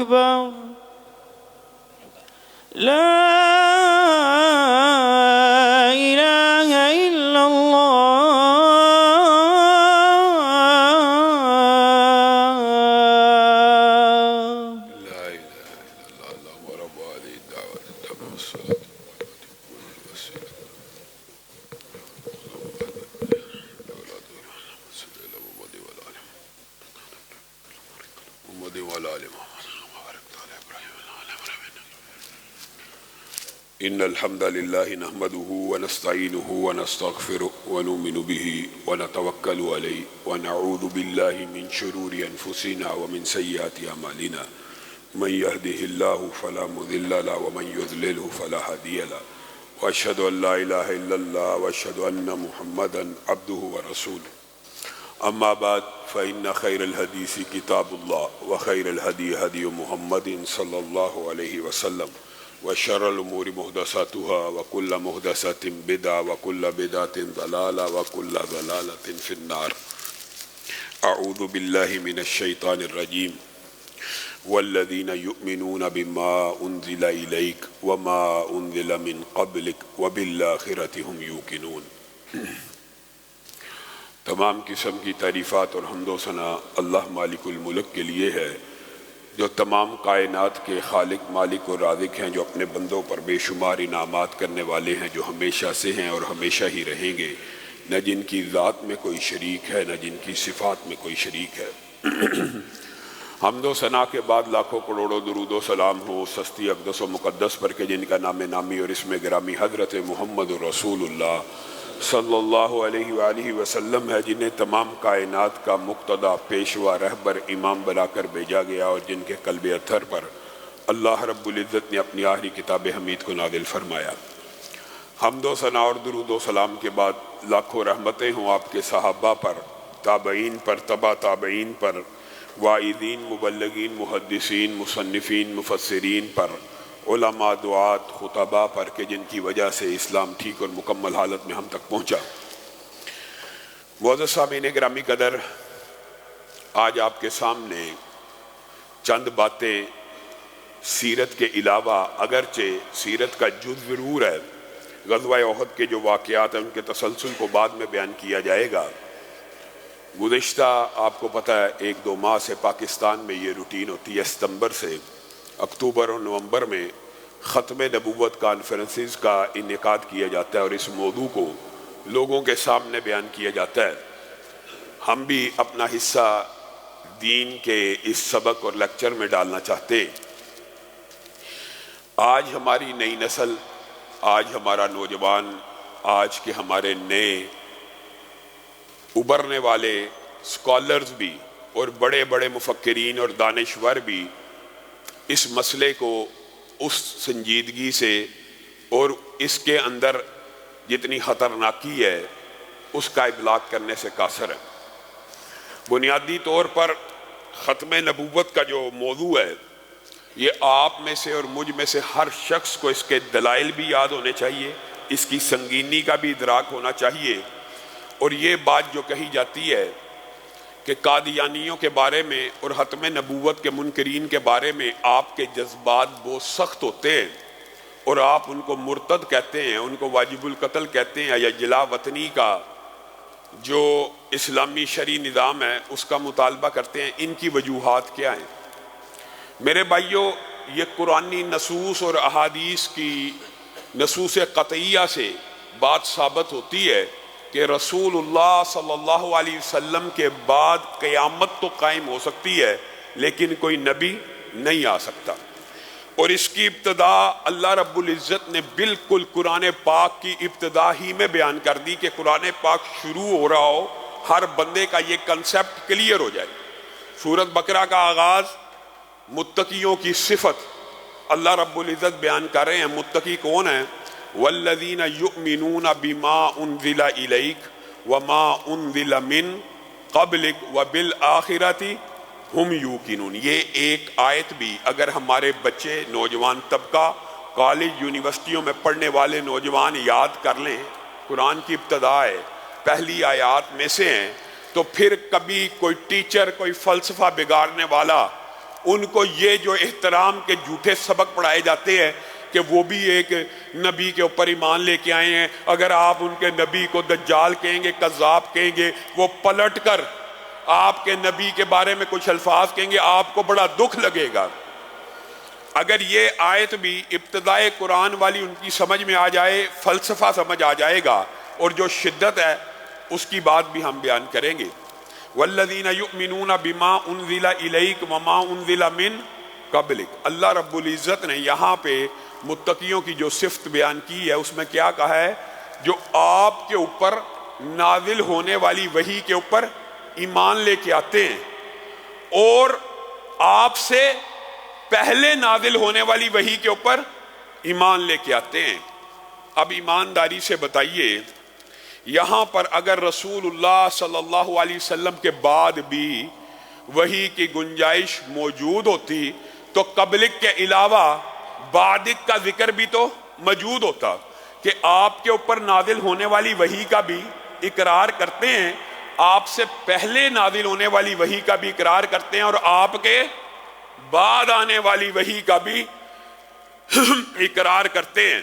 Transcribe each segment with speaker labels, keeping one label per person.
Speaker 1: أكبر لا إله إلا الله.
Speaker 2: لا إله إلا الله ورب هذه الدعوة التامة والصلاة إن الحمد لله نحمده ونستعينه ونستغفره ونؤمن به ونتوكل عليه ونعوذ بالله من شرور أنفسنا ومن سيئات أعمالنا من يهده الله فلا مضل له ومن يضلله فلا هادي له وأشهد أن لا إله إلا الله وأشهد أن محمدا عبده ورسوله أما بعد فإن خير الحديث كتاب الله وخير الهدي هدي محمد صلى الله عليه وسلم وشر الأمور محدثاتها وكل محدثة بدعة وكل بدعة ضلالة وكل ضلالة في النار. أعوذ بالله من الشيطان الرجيم. والذين يؤمنون بما أنزل إليك وما أنزل من قبلك وبالآخرة هم يوقنون. تمام قسم کی تعریفات اور حمد و ثنا اللہ مالک الملک کے لیے ہے جو تمام کائنات کے خالق مالک اور رازق ہیں، جو اپنے بندوں پر بے شمار انعامات کرنے والے ہیں، جو ہمیشہ سے ہیں اور ہمیشہ ہی رہیں گے، نہ جن کی ذات میں کوئی شریک ہے نہ جن کی صفات میں کوئی شریک ہے۔ حمد و ثنا کے بعد لاکھوں کروڑوں درود و سلام ہو سستی اقدس و مقدس پر کہ جن کا نام نامی اور اسم گرامی حضرت محمد رسول اللہ صلی اللہ علیہ وآلہ وسلم ہے، جنہیں تمام کائنات کا مقتدی پیشوا رہبر امام بنا کر بھیجا گیا اور جن کے قلب اطہر پر اللہ رب العزت نے اپنی آخری کتاب حمید کو نازل فرمایا۔ حمد و ثنا اور درود و سلام کے بعد لاکھوں رحمتیں ہوں آپ کے صحابہ پر، تابعین پر، تبع تابعین پر، واعظین، مبلغین، محدثین، مصنفین، مفسرین پر، علماء، دعات، خطباء پر کہ جن کی وجہ سے اسلام ٹھیک اور مکمل حالت میں ہم تک پہنچا۔ معزز سامعین گرامی قدر، آج آپ کے سامنے چند باتیں سیرت کے علاوہ، اگرچہ سیرت کا جز ضرور ہے، غزوہ احد کے جو واقعات ہیں ان کے تسلسل کو بعد میں بیان کیا جائے گا۔ گزشتہ آپ کو پتہ ہے 1-2 ماہ سے پاکستان میں یہ روٹین ہوتی ہے، ستمبر سے اکتوبر اور نومبر میں ختم نبوت کانفرنسز کا انعقاد کیا جاتا ہے اور اس موضوع کو لوگوں کے سامنے بیان کیا جاتا ہے۔ ہم بھی اپنا حصہ دین کے اس سبق اور لیکچر میں ڈالنا چاہتے ہیں۔ آج ہماری نئی نسل، آج ہمارا نوجوان، آج کے ہمارے نئے ابھرنے والے اسکالرز بھی اور بڑے بڑے مفکرین اور دانشور بھی اس مسئلے کو اس سنجیدگی سے اور اس کے اندر جتنی خطرناکی ہے اس کا ابلاغ کرنے سے قاصر ہے۔ بنیادی طور پر ختم نبوت کا جو موضوع ہے یہ آپ میں سے اور مجھ میں سے ہر شخص کو اس کے دلائل بھی یاد ہونے چاہیے، اس کی سنگینی کا بھی ادراک ہونا چاہیے، اور یہ بات جو کہی جاتی ہے کہ قادیانیوں کے بارے میں اور ختم نبوت کے منکرین کے بارے میں آپ کے جذبات بہت سخت ہوتے ہیں اور آپ ان کو مرتد کہتے ہیں، ان کو واجب القتل کہتے ہیں، یا جلا وطنی کا جو اسلامی شرعی نظام ہے اس کا مطالبہ کرتے ہیں، ان کی وجوہات کیا ہیں؟ میرے بھائیوں، یہ قرآنی نصوص اور احادیث کی نصوص قطعیہ سے بات ثابت ہوتی ہے کہ رسول اللہ صلی اللہ علیہ وسلم کے بعد قیامت تو قائم ہو سکتی ہے لیکن کوئی نبی نہیں آ سکتا، اور اس کی ابتدا اللہ رب العزت نے بالکل قرآن پاک کی ابتدا ہی میں بیان کر دی کہ قرآن پاک شروع ہو رہا ہو ہر بندے کا یہ کنسیپٹ کلیئر ہو جائے۔ سورۃ بقرہ کا آغاز متقیوں کی صفت اللہ رب العزت بیان کر رہے ہیں۔ متقی کون ہیں؟ والذین یؤمنون بما انزل الیک وما انزل من قبلک وبالآخرۃ ہم یوقنون۔ یہ ایک آیت بھی اگر ہمارے بچے، نوجوان طبقہ، کالج یونیورسٹیوں میں پڑھنے والے نوجوان یاد کر لیں، قرآن کی ابتدا ہے، پہلی آیات میں سے ہیں، تو پھر کبھی کوئی ٹیچر، کوئی فلسفہ بگاڑنے والا ان کو یہ جو احترام کے جھوٹے سبق پڑھائے جاتے ہیں کہ وہ بھی ایک نبی کے اوپر ایمان لے کے آئے ہیں، اگر آپ ان کے نبی کو دجال کہیں گے، کذاب کہیں گے، وہ پلٹ کر آپ کے نبی کے بارے میں کچھ الفاظ کہیں گے، آپ کو بڑا دکھ لگے گا۔ اگر یہ آیت بھی ابتدائے قرآن والی ان کی سمجھ میں آ جائے، فلسفہ سمجھ آ جائے گا، اور جو شدت ہے اس کی بات بھی ہم بیان کریں گے۔ والذین یؤمنون بما انزل الیک وما انزل من قبلک، اللہ رب العزت نے یہاں پہ متقیوں کی جو صفت بیان کی ہے اس میں کیا کہا ہے؟ جو آپ کے اوپر نازل ہونے والی وحی کے اوپر ایمان لے کے آتے ہیں اور آپ سے پہلے نازل ہونے والی وحی کے اوپر ایمان لے کے آتے ہیں۔ اب ایمانداری سے بتائیے، یہاں پر اگر رسول اللہ صلی اللہ علیہ وسلم کے بعد بھی وحی کی گنجائش موجود ہوتی تو قبلک کے علاوہ بعدک کا ذکر بھی تو موجود ہوتا، کہ آپ کے اوپر نازل ہونے والی وحی کا بھی اقرار کرتے ہیں، آپ سے پہلے نازل ہونے والی وحی کا بھی اقرار کرتے ہیں، اور آپ کے بعد آنے والی وحی کا بھی اقرار کرتے ہیں۔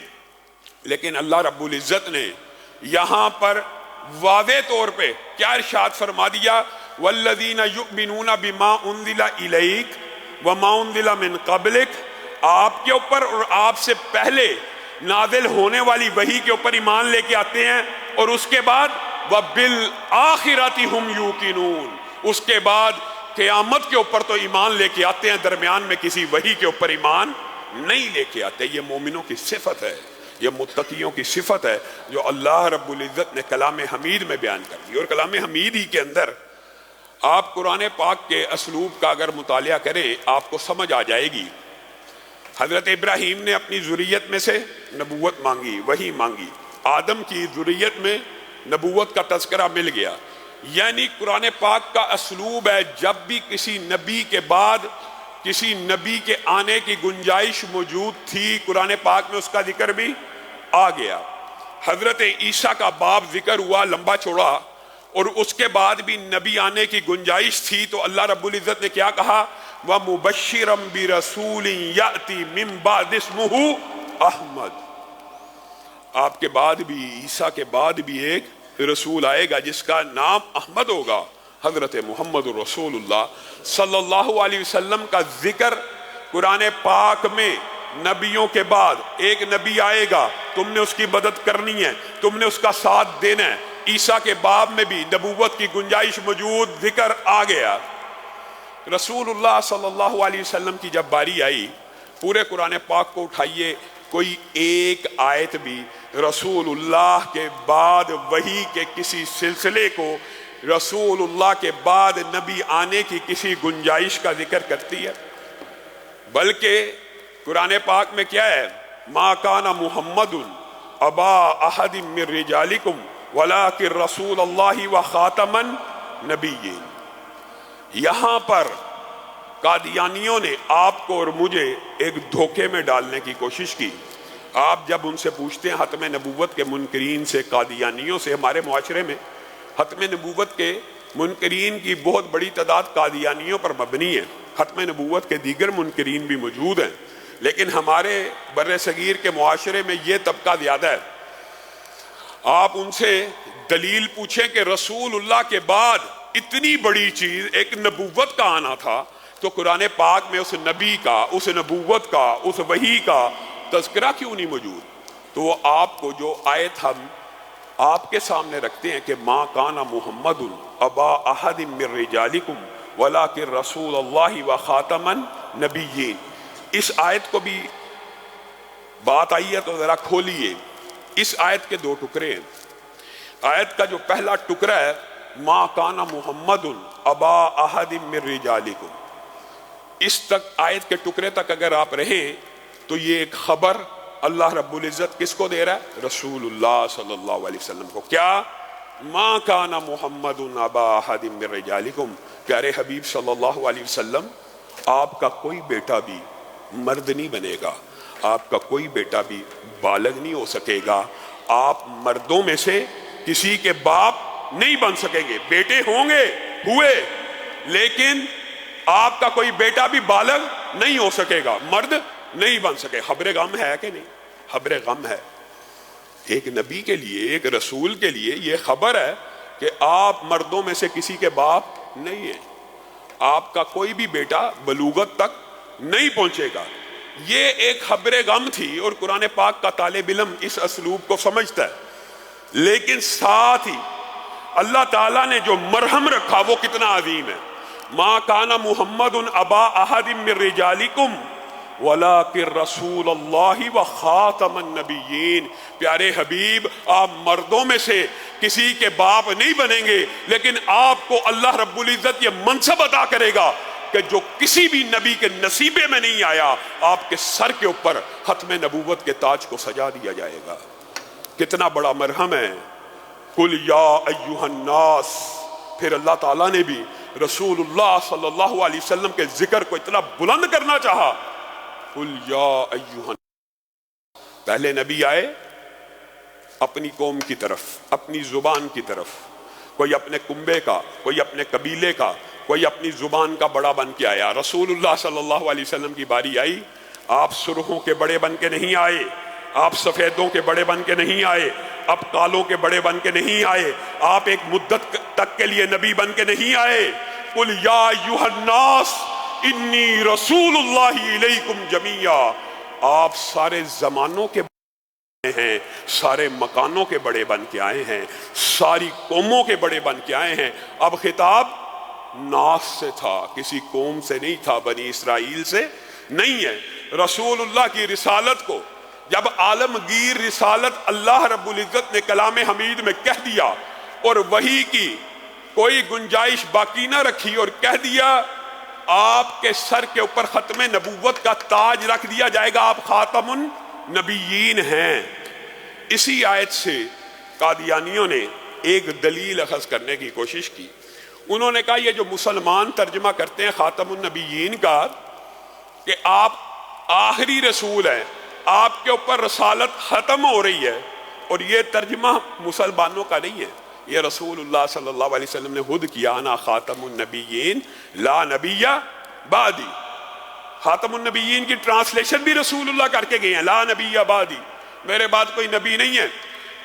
Speaker 2: لیکن اللہ رب العزت نے یہاں پر واضح طور پہ کیا ارشاد فرما دیا؟ والذین یؤمنون بما انزل الیک وما انزل من قبلک، آپ کے اوپر اور آپ سے پہلے نازل ہونے والی وحی کے اوپر ایمان لے کے آتے ہیں، اور اس کے بعد وبالآخرۃ ھم یوقنون، اس کے بعد قیامت کے اوپر تو ایمان لے کے آتے ہیں، درمیان میں کسی وحی کے اوپر ایمان نہیں لے کے آتے۔ یہ مومنوں کی صفت ہے، یہ متقیوں کی صفت ہے جو اللہ رب العزت نے کلام حمید میں بیان کر دی۔ اور کلام حمید ہی کے اندر آپ قرآن پاک کے اسلوب کا اگر مطالعہ کریں آپ کو سمجھ آ جائے گی۔ حضرت ابراہیم نے اپنی ذریت میں سے نبوت مانگی، وحی مانگی، آدم کی ذریت میں نبوت کا تذکرہ مل گیا۔ یعنی قرآن پاک کا اسلوب ہے، جب بھی کسی نبی کے بعد کسی نبی کے آنے کی گنجائش موجود تھی، قرآن پاک میں اس کا ذکر بھی آ گیا۔ حضرت عیسیٰ کا باب ذکر ہوا لمبا چوڑا، اور اس کے بعد بھی نبی آنے کی گنجائش تھی، تو اللہ رب العزت نے کیا کہا؟ وَمُبَشِّرًا بِرَسُولٍ يَأْتِي مِن بَعْدِ اسْمُهُ احمد، آپ کے بعد بھی، عیسیٰ کے بعد بھی ایک رسول آئے گا جس کا نام احمد ہوگا۔ حضرت محمد رسول اللہ صلی اللہ علیہ وسلم کا ذکر قرآن پاک میں نبیوں کے بعد ایک نبی آئے گا، تم نے اس کی مدد کرنی ہے، تم نے اس کا ساتھ دینا ہے۔ عیسیٰ کے باب میں بھی نبوت کی گنجائش موجود، ذکر آ گیا۔ رسول اللہ صلی اللہ علیہ وسلم کی جب باری آئی، پورے قرآن پاک کو اٹھائیے، کوئی ایک آیت بھی رسول اللہ کے بعد وحی کے کسی سلسلے کو، رسول اللہ کے بعد نبی آنے کی کسی گنجائش کا ذکر کرتی ہے؟ بلکہ قرآن پاک میں کیا ہے؟ ما کان محمد ابا احد من رجالکم ولکن رسول اللہ و خاتم النبیین۔ یہاں پر قادیانیوں نے آپ کو اور مجھے ایک دھوکے میں ڈالنے کی کوشش کی۔ آپ جب ان سے پوچھتے ہیں ختم نبوت کے منکرین سے، قادیانیوں سے، ہمارے معاشرے میں ختم نبوت کے منکرین کی بہت بڑی تعداد قادیانیوں پر مبنی ہے، ختم نبوت کے دیگر منکرین بھی موجود ہیں، لیکن ہمارے بر صغیر کے معاشرے میں یہ طبقہ زیادہ ہے۔ آپ ان سے دلیل پوچھیں کہ رسول اللہ کے بعد اتنی بڑی چیز ایک نبوت کا آنا تھا، تو قرآن پاک میں اس نبی کا، اس نبوت کا، اس وحی کا تذکرہ کیوں نہیں موجود؟ تو وہ آپ کو جو آیت ہم آپ کے سامنے رکھتے ہیں کہ ما کان محمد ابا احد من رجالکم ولکن رسول اللہ و خاتم النبیین، اس آیت کو بھی بات آئی ہے تو ذرا کھولیے۔ اس آیت کے دو ٹکرے ہیں۔ آیت کا جو پہلا ٹکڑا ہے ما کان محمد ابا احد من رجالکم، اس تک آیت کے ٹکڑے تک اگر آپ رہیں تو یہ ایک خبر اللہ رب العزت کس کو دے رہا ہے؟ رسول اللہ صلی اللہ علیہ وسلم کو۔ کیا؟ ما کان محمد ابا احد من رجالکم، پیارے حبیب صلی اللہ علیہ وسلم، آپ کا کوئی بیٹا بھی مرد نہیں بنے گا، آپ کا کوئی بیٹا بھی بالغ نہیں ہو سکے گا، آپ مردوں میں سے کسی کے باپ نہیں بن سکیں گے۔ بیٹے ہوں گے، ہوئے، لیکن آپ کا کوئی بیٹا بھی بالغ نہیں ہو سکے گا، مرد نہیں بن سکے۔ خبر غم ہے کہ نہیں؟ خبر غم ہے ایک نبی کے لیے، ایک رسول کے لیے یہ خبر ہے کہ آپ مردوں میں سے کسی کے باپ نہیں ہیں، آپ کا کوئی بھی بیٹا بلوغت تک نہیں پہنچے گا۔ یہ ایک خبر غم تھی، اور قرآن پاک کا طالب علم اس اسلوب کو سمجھتا ہے، لیکن ساتھ ہی اللہ تعالیٰ نے جو مرہم رکھا وہ کتنا عظیم ہے۔ ما کان محمد ابا احد من رجالکم ولیکن رسول اللہ و خاتم النبیین۔ پیارے حبیب، آپ مردوں میں سے کسی کے باپ نہیں بنیں گے، لیکن آپ کو اللہ رب العزت یہ منصب عطا کرے گا کہ جو کسی بھی نبی کے نصیبے میں نہیں آیا، آپ کے سر کے اوپر ختم نبوت کے تاج کو سجا دیا جائے گا۔ کتنا بڑا مرہم ہے۔ قل یا ایھا الناس، پھر اللہ تعالیٰ نے بھی رسول اللہ صلی اللہ علیہ وسلم کے ذکر کو اتنا بلند کرنا چاہا۔ قل یا ایھا الناس، پہلے نبی آئے اپنی قوم کی طرف، اپنی زبان کی طرف، کوئی اپنے کنبے کا، کوئی اپنے قبیلے کا، کوئی اپنی زبان کا بڑا بن کے آیا۔ رسول اللہ صلی اللہ علیہ وسلم کی باری آئی، آپ سرخوں کے بڑے بن کے نہیں آئے، آپ سفیدوں کے بڑے بن کے نہیں آئے، آپ کالوں کے بڑے بن کے نہیں آئے، آپ ایک مدت تک کے لیے نبی بن کے نہیں آئے۔ قل یا ایھا الناس انی رسول اللہ الیکم جمیعا، آپ سارے زمانوں کے ہیں، سارے مکانوں کے بڑے بن کے آئے ہیں، ساری قوموں کے بڑے بن کے آئے ہیں۔ اب خطاب ناس سے تھا، کسی قوم سے نہیں تھا، بنی اسرائیل سے نہیں ہے۔ رسول اللہ کی رسالت کو جب عالمگیر رسالت اللہ رب العزت نے کلام حمید میں کہہ دیا اور وحی کی کوئی گنجائش باقی نہ رکھی اور کہہ دیا آپ کے سر کے اوپر ختم نبوت کا تاج رکھ دیا جائے گا، آپ خاتم النبیین ہیں، اسی آیت سے قادیانیوں نے ایک دلیل اخذ کرنے کی کوشش کی۔ انہوں نے کہا یہ جو مسلمان ترجمہ کرتے ہیں خاتم النبیین کا کہ آپ آخری رسول ہیں، آپ کے اوپر رسالت ختم ہو رہی ہے، اور یہ ترجمہ مسلمانوں کا نہیں ہے، یہ رسول اللہ صلی اللہ علیہ وسلم نے خود کیا، انا خاتم النبیین لا نبی بعدی۔ خاتم النبیین کی ٹرانسلیشن بھی رسول اللہ کر کے گئے ہیں، لا نبی بعدی، میرے بعد کوئی نبی نہیں ہے۔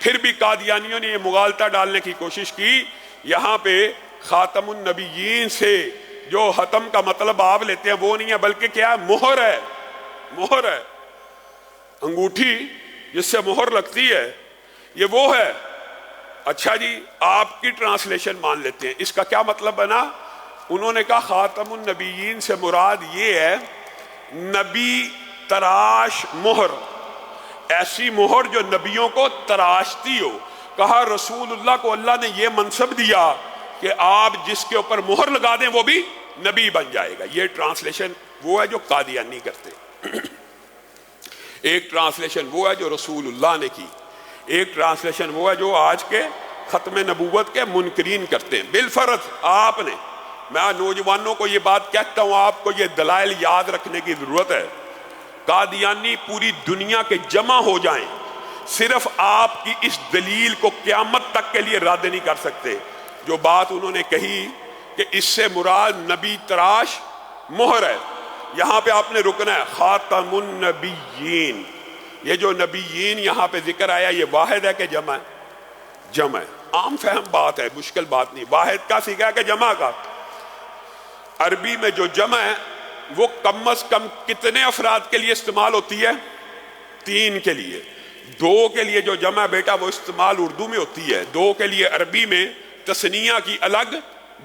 Speaker 2: پھر بھی قادیانیوں نے یہ مغالطہ ڈالنے کی کوشش کی، یہاں پہ خاتم النبیین سے جو ختم کا مطلب آپ لیتے ہیں وہ نہیں ہے، بلکہ کیا ہے؟ مہر ہے، مہر ہے، انگوٹھی جس سے مہر لگتی ہے، یہ وہ ہے۔ اچھا جی، آپ کی ٹرانسلیشن مان لیتے ہیں، اس کا کیا مطلب بنا؟ انہوں نے کہا خاتم النبیین سے مراد یہ ہے نبی تراش مہر، ایسی مہر جو نبیوں کو تراشتی ہو۔ کہا رسول اللہ کو اللہ نے یہ منصب دیا کہ آپ جس کے اوپر مہر لگا دیں وہ بھی نبی بن جائے گا۔ یہ ٹرانسلیشن وہ ہے جو قادیانی کرتے، ایک ٹرانسلیشن وہ ہے جو رسول اللہ نے کی، ایک ٹرانسلیشن وہ ہے جو آج کے ختم نبوت کے منکرین کرتے ہیں۔ بالفرض آپ نے، میں نوجوانوں کو یہ بات کہتا ہوں، آپ کو یہ دلائل یاد رکھنے کی ضرورت ہے، قادیانی پوری دنیا کے جمع ہو جائیں، صرف آپ کی اس دلیل کو قیامت تک کے لیے رد نہیں کر سکتے۔ جو بات انہوں نے کہی کہ اس سے مراد نبی تراش مہر ہے، یہاں پہ آپ نے رکنا ہے، خاتم النبیین۔ یہ جو نبیین یہاں پہ ذکر آیا یہ واحد ہے کہ جمع ہے؟ جمع ہے، عام فہم بات ہے، مشکل بات نہیں۔ واحد کا صیغہ ہے کہ جمع کا؟ عربی میں جو جمع ہے وہ کم از کم کتنے افراد کے لیے استعمال ہوتی ہے؟ 3 کے لیے۔ 2 کے لیے جو جمع بیٹا وہ استعمال اردو میں ہوتی ہے، 2 کے لیے عربی میں تثنیہ کی الگ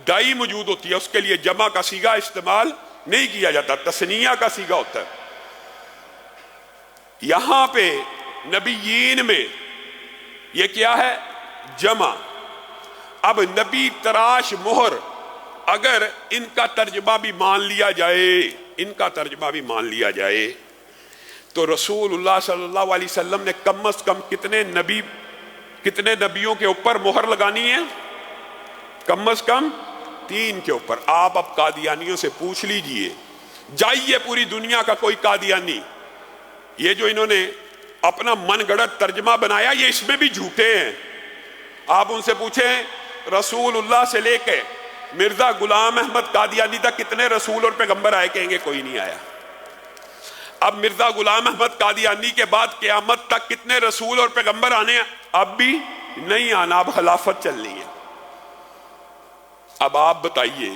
Speaker 2: ڈائی موجود ہوتی ہے، اس کے لیے جمع کا صیغہ استعمال نہیں کیا جاتا، تثنیہ کا صیغہ ہوتا ہے۔ یہاں پہ نبیین میں یہ کیا ہے؟ جمع۔ اب نبی تراش مہر، اگر ان کا ترجمہ بھی مان لیا جائے، ان کا ترجمہ بھی مان لیا جائے تو رسول اللہ صلی اللہ علیہ وسلم نے کم از کم کتنے نبیوں کے اوپر مہر لگانی ہے؟ کم از کم 3 کے اوپر۔ آپ اب قادیانیوں سے پوچھ لیجئے، جائیے پوری دنیا کا کوئی قادیانی، یہ جو انہوں نے اپنا من گڑت ترجمہ بنایا یہ اس میں بھی جھوٹے ہیں۔ آپ ان سے پوچھیں رسول اللہ سے لے کے مرزا غلام احمد قادیانی تک کتنے رسول اور پیغمبر آئے؟ کہیں گے کوئی نہیں آیا۔ اب مرزا غلام احمد قادیانی کے بعد قیامت تک کتنے رسول اور پیغمبر آنے ہیں؟ اب بھی نہیں آنا، اب خلافت چلنی ہے۔ اب آپ بتائیے،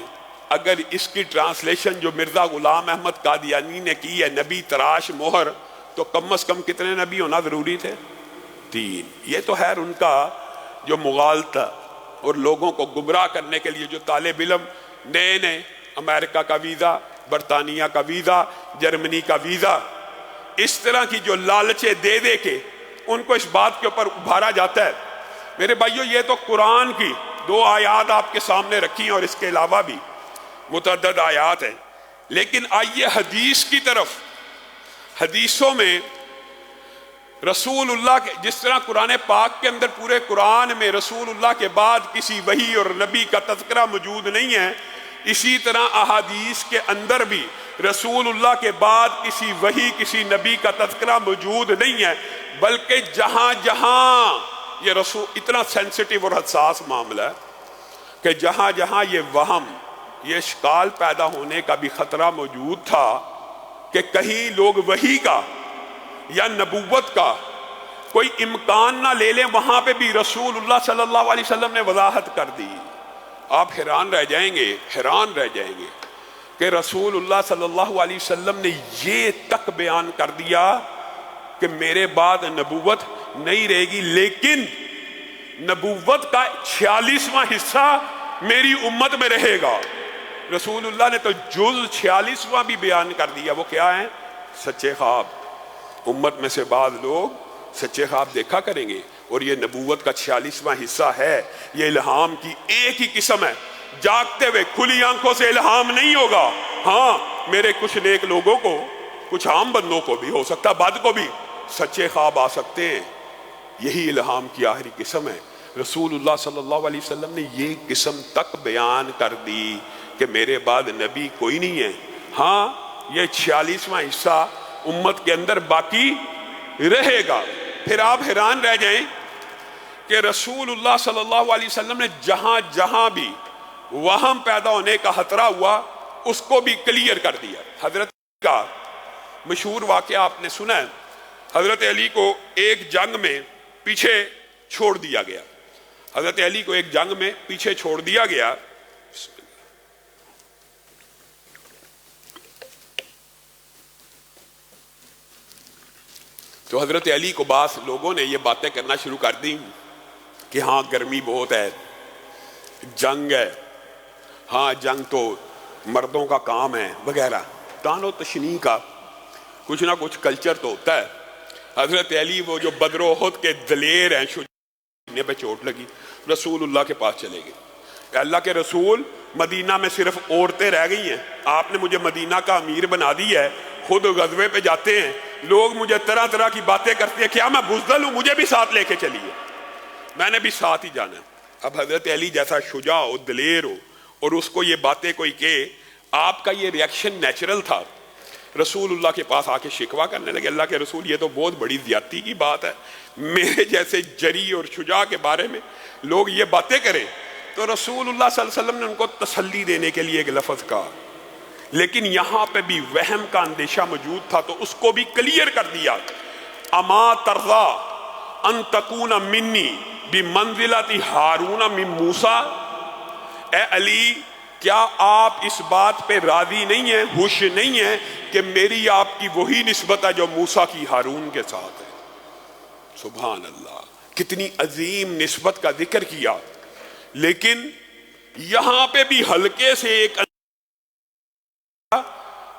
Speaker 2: اگر اس کی ٹرانسلیشن جو مرزا غلام احمد قادیانی نے کی ہے نبی تراش مہر، تو کم از کم کتنے نبی ہونا ضروری تھے؟ 3۔ یہ تو ہے ان کا جو مغالطہ اور لوگوں کو گمراہ کرنے کے لیے جو طالب علم نئے نئے امریکہ کا ویزا، برطانیہ کا ویزا، جرمنی کا ویزا، اس طرح کی جو لالچیں دے دے کے ان کو اس بات کے اوپر ابھارا جاتا ہے۔ میرے بھائیو، یہ تو قرآن کی 2 آیات آپ کے سامنے رکھی ہیں اور اس کے علاوہ بھی متعدد آیات ہیں، لیکن آئیے حدیث کی طرف۔ حدیثوں میں رسول اللہ کے، جس طرح قرآن پاک کے اندر پورے قرآن میں رسول اللہ کے بعد کسی وحی اور نبی کا تذکرہ موجود نہیں ہے، اسی طرح احادیث کے اندر بھی رسول اللہ کے بعد کسی وحی، کسی نبی کا تذکرہ موجود نہیں ہے، بلکہ جہاں جہاں یہ رسول، اتنا سینسٹیو اور حساس معاملہ ہے کہ جہاں جہاں یہ وہم، یہ اشکال پیدا ہونے کا بھی خطرہ موجود تھا کہ کہیں لوگ وحی کا یا نبوت کا کوئی امکان نہ لے لیں، وہاں پہ بھی رسول اللہ صلی اللہ علیہ وسلم نے وضاحت کر دی۔ آپ حیران رہ جائیں گے کہ رسول اللہ صلی اللہ علیہ وسلم نے یہ تک بیان کر دیا کہ میرے بعد نبوت نہیں رہے گی، لیکن نبوت کا 46واں حصہ میری امت میں رہے گا۔ رسول اللہ نے تو جز 46واں بھی بیان کر دیا، وہ کیا ہے؟ سچے خواب۔ امت میں سے بعض لوگ سچے خواب دیکھا کریں گے، اور یہ نبوت کا 46واں حصہ ہے۔ یہ الہام کی ایک ہی قسم ہے، جاگتے ہوئے کھلی آنکھوں سے الہام نہیں ہوگا۔ ہاں، میرے کچھ نیک لوگوں کو، کچھ عام بندوں کو بھی، ہو سکتا بد کو بھی سچے خواب آ سکتے ہیں، یہی الہام کی آخری قسم ہے۔ رسول اللہ صلی اللہ علیہ وسلم نے یہ قسم تک بیان کر دی کہ میرے بعد نبی کوئی نہیں ہے۔ ہاں، یہ 46واں حصہ امت کے اندر باقی رہے گا۔ پھر آپ حیران رہ جائیں کہ رسول اللہ صلی اللہ علیہ وسلم نے جہاں جہاں بھی وہم پیدا ہونے کا خطرہ ہوا، اس کو بھی کلیئر کر دیا۔ حضرت کا مشہور واقعہ آپ نے سنا ہے، حضرت علی کو ایک جنگ میں پیچھے چھوڑ دیا گیا۔ حضرت علی کو ایک جنگ میں پیچھے چھوڑ دیا گیا۔ تو حضرت علی کو بعض لوگوں نے یہ باتیں کرنا شروع کر دی کہ ہاں گرمی بہت ہے، جنگ ہے، ہاں جنگ تو مردوں کا کام ہے وغیرہ، تان و تشنیع کا کچھ نہ کچھ کلچر تو ہوتا ہے۔ حضرت علی وہ جو بدر و احد کے دلیر ہیں، شجاع پہ چوٹ لگی، رسول اللہ کے پاس چلے گئے کہ اللہ کے رسول، مدینہ میں صرف عورتیں رہ گئی ہیں، آپ نے مجھے مدینہ کا امیر بنا دی ہے، خود غزوے پہ جاتے ہیں، لوگ مجھے طرح طرح کی باتیں کرتے ہیں، کیا میں بزدل ہوں؟ مجھے بھی ساتھ لے کے چلیے، میں نے بھی ساتھ ہی جانا ہے۔ اب حضرت علی جیسا شجاع ہو، دلیر ہو، اور اس کو یہ باتیں کوئی کہے، آپ کا یہ ریاکشن نیچرل تھا۔ رسول اللہ کے پاس آ کے شکوہ کرنے لگے، اللہ کے رسول یہ تو بہت بڑی زیادتی کی بات ہے، میرے جیسے جری اور شجاع کے بارے میں لوگ یہ باتیں کریں۔ تو رسول اللہ صلی اللہ علیہ وسلم نے ان کو تسلی دینے کے لیے ایک لفظ کہا، لیکن یہاں پہ بھی وہم کا اندیشہ موجود تھا، تو اس کو بھی کلیئر کر دیا۔ اما ترضا ان تکون منی بمنزلت ہارون من موسیٰ، اے علی کیا آپ اس بات پہ راضی نہیں ہیں، خوش نہیں ہیں کہ میری آپ کی وہی نسبت ہے جو موسیٰ کی ہارون کے ساتھ ہے؟ سبحان اللہ، کتنی عظیم نسبت کا ذکر کیا، لیکن یہاں پہ بھی ہلکے سے ایک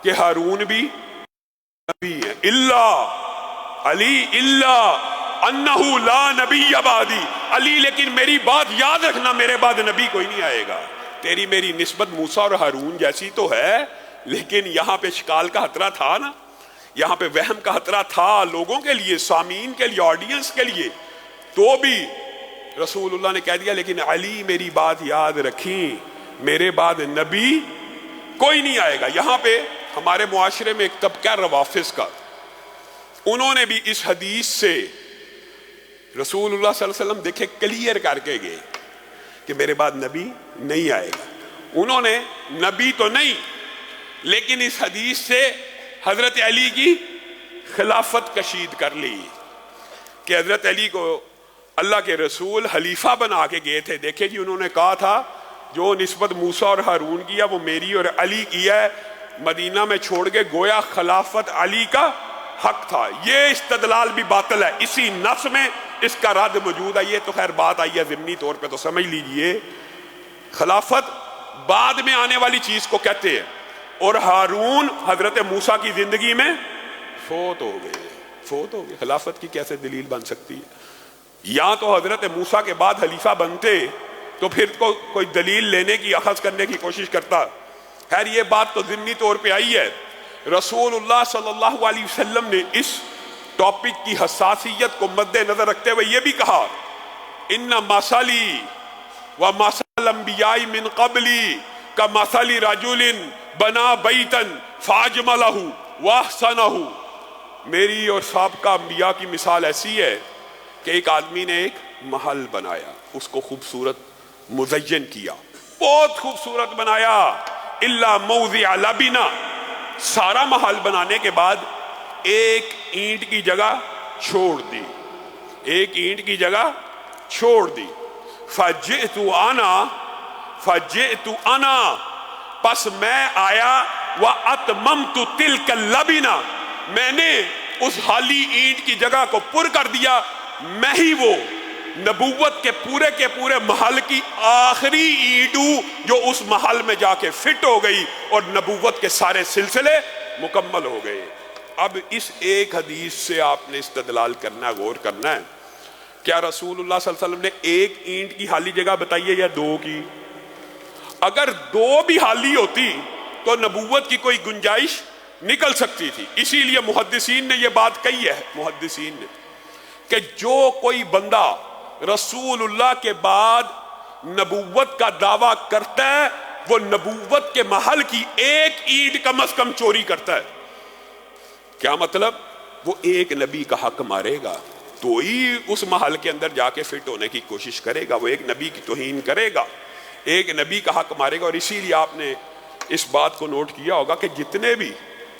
Speaker 2: کہ ہارون بھی نبی ہے، اللہ علی اللہ انہو لا نبی بعدی، علی لیکن میری بات یاد رکھنا، میرے بعد نبی کوئی نہیں آئے گا۔ تیری میری نسبت موسیٰ اور ہارون جیسی تو ہے، لیکن یہاں پہ اشکال کا خطرہ تھا نا، یہاں پہ وہم کا خطرہ تھا لوگوں کے لیے، سامعین کے لیے، آڈینس کے لیے، تو بھی رسول اللہ نے کہہ دیا لیکن علی میری بات یاد رکھیں، میرے بعد نبی کوئی نہیں آئے گا۔ یہاں پہ ہمارے معاشرے میں ایک طبقہ روافض کا، انہوں نے بھی اس حدیث سے رسول اللہ صلی اللہ علیہ وسلم دیکھے کلیئر کر کے گئے کہ میرے بعد نبی نہیں آئے گا، انہوں نے نبی تو نہیں لیکن اس حدیث سے حضرت علی کی خلافت کشید کر لی کہ حضرت علی کو اللہ کے رسول خلیفہ بنا کے گئے تھے. دیکھیں جی انہوں نے کہا تھا جو نسبت موسیٰ اور ہارون کیا وہ میری اور علی کیا ہے, مدینہ میں چھوڑ کے گویا خلافت علی کا حق تھا. یہ استدلال بھی باطل ہے, اسی نص میں اس کا رد موجود ہے. یہ تو خیر بات آئی ہے ضمنی طور پہ تو سمجھ لیجئے خلافت بعد میں آنے والی چیز کو کہتے ہیں, اور ہارون حضرت موسیٰ کی زندگی میں فوت ہو گئے. خلافت کی کیسے دلیل بن سکتی ہے؟ یا تو حضرت موسیٰ کے بعد خلیفہ بنتے تو پھر کوئی دلیل لینے کی اخذ کرنے کی کوشش کرتا. خیر یہ بات تو ضمنی طور پہ آئی ہے. رسول اللہ صلی اللہ علیہ وسلم نے اس ٹاپک کی حساسیت کو مد نظر رکھتے ہوئے یہ بھی کہا ان مثلی و مثل الانبیاء من قبلی کمثل رجل بنا بیتا فاجملہ واحسنہ. میری اور سابقہ انبیاء کی مثال ایسی ہے کہ ایک آدمی نے ایک محل بنایا, اس کو خوبصورت مزین کیا, بہت خوبصورت بنایا, الا موضع لبنہ, سارا محل بنانے کے بعد ایک اینٹ کی جگہ چھوڑ دی, فجئت انا پس میں آیا واتممت تلک اللبنہ, میں نے اس خالی اینٹ کی جگہ کو پر کر دیا. میں ہی وہ نبوت کے پورے محل کی آخری اینٹ ہوں جو اس محل میں جا کے فٹ ہو گئی اور نبوت کے سارے سلسلے مکمل ہو گئے. اب اس ایک حدیث سے آپ نے استدلال کرنا, غور کرنا ہے. کیا رسول اللہ صلی اللہ علیہ وسلم نے ایک اینٹ کی خالی جگہ بتائی ہے یا دو کی؟ اگر دو بھی خالی ہوتی تو نبوت کی کوئی گنجائش نکل سکتی تھی. اسی لیے محدثین نے یہ بات کہی ہے, محدثین نے, کہ جو کوئی بندہ رسول اللہ کے بعد نبوت کا دعویٰ کرتا ہے وہ نبوت کے محل کی ایک اینٹ کم از کم چوری کرتا ہے. کیا مطلب؟ وہ ایک نبی کا حق مارے گا تو ہی اس محل کے اندر جا کے فٹ ہونے کی کوشش کرے گا, وہ ایک نبی کی توہین کرے گا, ایک نبی کا حق مارے گا. اور اسی لیے آپ نے اس بات کو نوٹ کیا ہوگا کہ جتنے بھی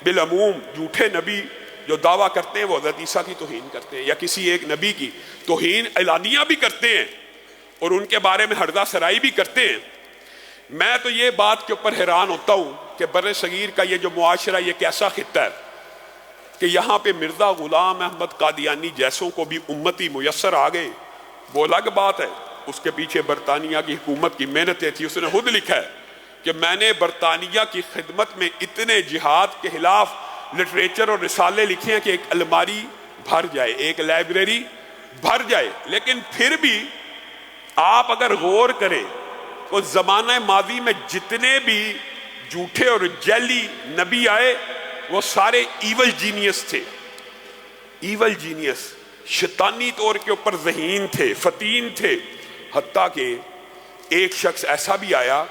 Speaker 2: بالعموم جھوٹے نبی جو دعویٰ کرتے ہیں وہ حضرت عیسیٰ کی توہین کرتے ہیں یا کسی ایک نبی کی توہین اعلانیہ بھی کرتے ہیں اور ان کے بارے میں ہرزہ سرائی بھی کرتے ہیں. میں تو یہ بات کے اوپر حیران ہوتا ہوں کہ بر صغیر کا یہ جو معاشرہ یہ کیسا خطہ ہے کہ یہاں پہ مرزا غلام احمد قادیانی جیسوں کو بھی امتی میسر آ گئے. وہ الگ بات ہے, اس کے پیچھے برطانیہ کی حکومت کی محنتیں تھی. اس نے خود لکھا ہے کہ میں نے برطانیہ کی خدمت میں اتنے جہاد کے خلاف لٹریچر اور رسالے لکھے ہیں کہ ایک الماری بھر جائے, ایک لائبریری بھر جائے. لیکن پھر بھی آپ اگر غور کریں تو زمانہ ماضی میں جتنے بھی جھوٹے اور جعلی نبی آئے وہ سارے ایول جینیس تھے. ایول جینیس شیطانی طور کے اوپر ذہین تھے, فتین تھے. حتیٰ کہ ایک شخص ایسا بھی آیا,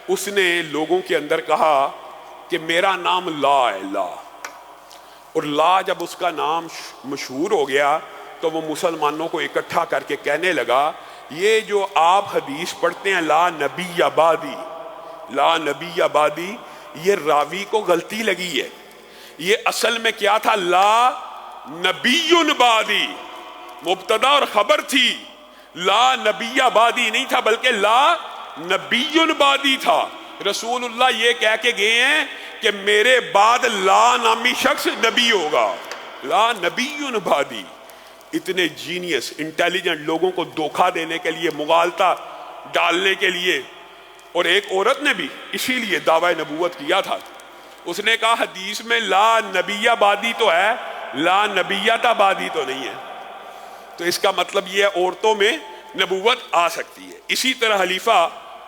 Speaker 2: اس نے لوگوں کے اندر کہا کہ میرا نام لا ہے, لا. اور لا جب اس کا نام مشہور ہو گیا تو وہ مسلمانوں کو اکٹھا کر کے کہنے لگا یہ جو آپ حدیث پڑھتے ہیں لا نبی آبادی, لا نبی آبادی, یہ راوی کو غلطی لگی ہے. یہ اصل میں کیا تھا؟ لا نبی بعدی, مبتدا اور خبر تھی. لا نبی بعدی نہیں تھا بلکہ لا نبی بعدی تھا. رسول اللہ یہ کہہ کے گئے ہیں کہ میرے بعد لا نامی شخص نبی ہوگا, لا نبی بعدی. اتنے جینیس انٹیلیجنٹ لوگوں کو دھوکہ دینے کے لیے, مغالطہ ڈالنے کے لیے. اور ایک عورت نے بھی اسی لیے دعوی نبوت کیا تھا. اس نے کہا حدیث میں لا نبی بعدی تو ہے, لا نبیت بعدی تو نہیں ہے. تو اس کا مطلب یہ ہے عورتوں میں نبوت آ سکتی ہے. اسی طرح خلیفہ